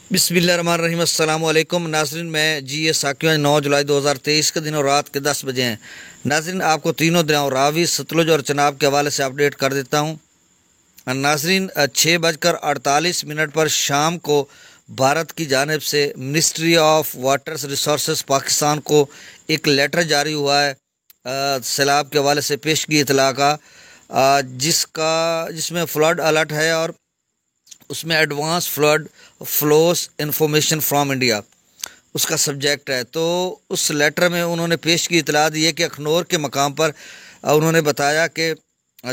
बिस्मिल्लाहिर्रहमानिर्रहीम। अस्सलाम वालेकुम नाज़रीन, मैं जी ए साकिब। 9 जुलाई 2023 के दिन और रात के 10 बजे हैं। नाज़रीन, आपको तीनों दरियाओं रावी, सतलुज और चनाब के हवाले से अपडेट कर देता हूँ। नाज़रीन, 6:48 पर शाम को भारत की जानिब से ministry of waters resources Pakistan को एक लेटर जारी हुआ है सैलाब के हवाले से पेशगी इतला का, जिसमें फ्लड अलर्ट है और उसमें advance flood flows information from India उसका सब्जेक्ट है। तो उस लेटर में उन्होंने पेश की इतला दी है कि अखनौर के मकाम पर उन्होंने बताया कि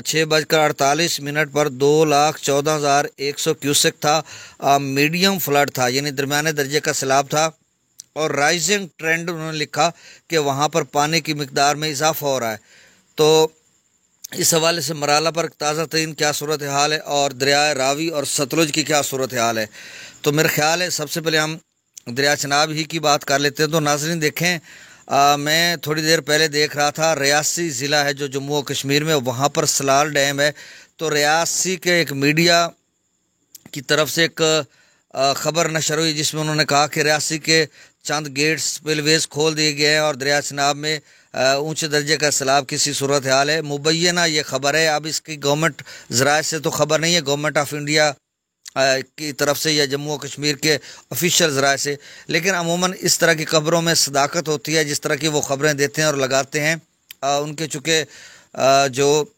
6:48 पर 2,14,100 क्यूसेक था। मीडियम फ्लड था, यानी दरमियाने दर्जे का सैलाब था। और राइजिंग ट्रेंड उन्होंने लिखा कि वहाँ पर पानी की मिकदार में इजाफा हो रहा है। तो इस हवाले से मराला पर ताज़ा तरीन क्या सूरत हाल है और दरियाए रावी और सतलुज की क्या सूरत हाल है, तो मेरा ख्याल है सबसे पहले हम दरिया चनाब ही की बात कर लेते हैं। तो नाज़रीन देखें, मैं थोड़ी देर पहले देख रहा था, रियासी ज़िला है जो जम्मू और कश्मीर में, वहाँ पर सलाल डैम है। तो रियासी के एक मीडिया की तरफ से एक ख़बर नशर हुई जिसमें उन्होंने कहा कि रियासी के चंद गेट्स स्पिलवेज खोल दिए गए हैं और दरिया चनाब में ऊंचे दर्जे का सैलाब किसी सूरत हाल है। मुबैना ये खबर है, अब इसकी गवर्नमेंट ज़राए से तो खबर नहीं है, गवर्नमेंट ऑफ इंडिया की तरफ से या जम्मू और कश्मीर के ऑफिशियल ज़राए से, लेकिन अमूमन इस तरह की खबरों में सदाकत होती है जिस तरह की वो खबरें देते हैं और लगाते हैं। उनके चूँकि जो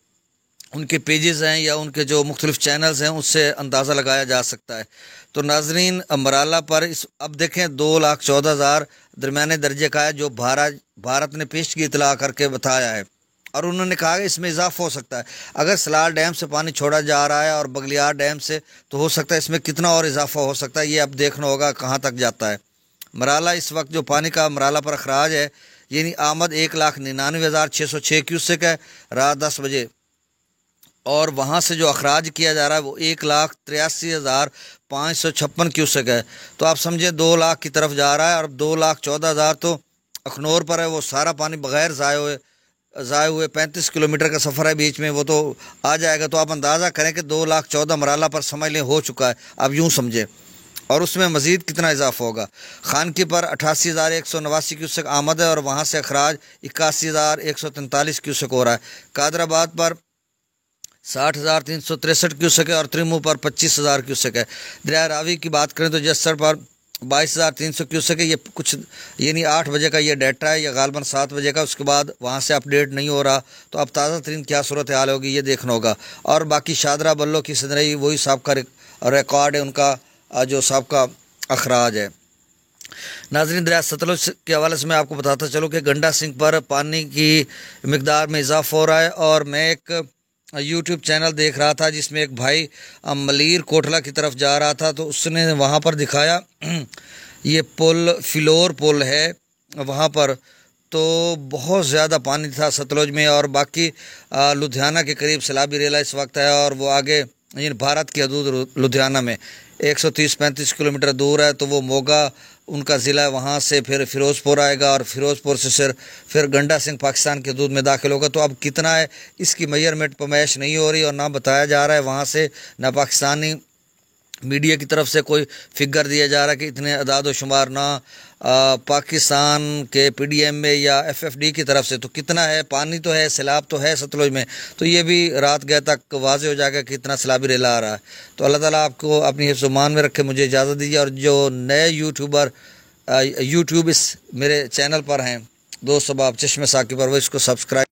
उनके पेजेस हैं या उनके जो मुख्तलिफ चैनल्स हैं उससे अंदाज़ा लगाया जा सकता है। तो नाजरीन, मराला पर इस अब देखें 2,14,000 दरमियाने दर्जे का है जो भारत ने पेश की इतला करके बताया है। और उन्होंने कहा कि इसमें इजाफा हो सकता है, अगर सलाल डैम से पानी छोड़ा जा रहा है और बगलियार डैम से, तो हो सकता है इसमें कितना और इजाफा हो सकता है, ये अब देखना होगा कहाँ तक जाता है। मराला इस वक्त जो पानी का मराला पर अखराज है, यानी आमद 1,99,606 क्यूसेक है रात 10 बजे, और वहाँ से जो अखराज किया जा रहा है वो 1,83,556 क्यूसेक है। तो आप समझे 2 लाख की तरफ जा रहा है और 2,14,000 तो अखनौर पर है। वो सारा पानी बग़ैर ज़ाये हुए 35 किलोमीटर का सफ़र है बीच में, वो तो आ जाएगा। तो आप अंदाज़ा करें कि 2,14,000 मराला पर समझ लें हो चुका है, अब यूँ समझे, और उसमें मज़ीद कितना इजाफा होगा। खानकी पर 88,189 क्यूसेक आमद है और वहाँ से अखराज 81,143 क्यूसेक हो रहा है। कादराबाद पर 60,363 क्यूसेक है और त्रिमू पर 25,000 क्यूसेक है। दरिया रावी की बात करें तो जस्सर पर 22,300 क्यूसेक है। ये कुछ यानी 8 बजे का ये डाटा है या गालबन 7 बजे का, उसके बाद वहाँ से अपडेट नहीं हो रहा। तो अब ताज़ा तरीन क्या सूरत हाल होगी ये देखना होगा। और बाकी शादरा बल्लो की सदरई वही सबका रिकॉर्ड है, उनका जो सबका अखराज है। नाज़रीन, दरिया सतलुज के हवाले से मैं आपको बताता चलूँ कि गंडा सिंह पर पानी की मिकदार में इजाफा हो रहा है। और मैं एक यूट्यूब चैनल देख रहा था जिसमें एक भाई मलीर कोटला की तरफ जा रहा था, तो उसने वहाँ पर दिखाया ये पुल फिलोर पुल है वहाँ पर, तो बहुत ज़्यादा पानी था सतलुज में। और बाकी लुधियाना के करीब सैलाबी रेला इस वक्त है और वो आगे भारत की हदूद लुधियाना में 130-135 किलोमीटर दूर है। तो वो मोगा उनका ज़िला है, वहाँ से फिर फ़िरोज़पुर आएगा और फ़िरोज़पुर से फिर गंडा सिंह पाकिस्तान के हदूद में दाखिल होगा। तो अब कितना है इसकी मेजरमेंट पमैश नहीं हो रही और ना बताया जा रहा है वहाँ से, ना पाकिस्तानी मीडिया की तरफ से कोई फिगर दिया जा रहा है कि इतने अदाद व शुमार, ना पाकिस्तान के PDM में या FFD की तरफ से। तो कितना है, पानी तो है, सैलाब तो है सतलुज में, तो ये भी रात गए तक वाज़े हो जाएगा कि इतना सैलाबी रेला आ रहा है। तो अल्लाह ताला आपको अपनी हिफ्ज़-ओ-मान में रखे, मुझे इजाज़त दीजिए। और जो नए यूट्यूबर यूट्यूब इस मेरे चैनल पर हैं दोस्त, अब आप चश्मे साकिब पर, वो इसको सब्सक्राइब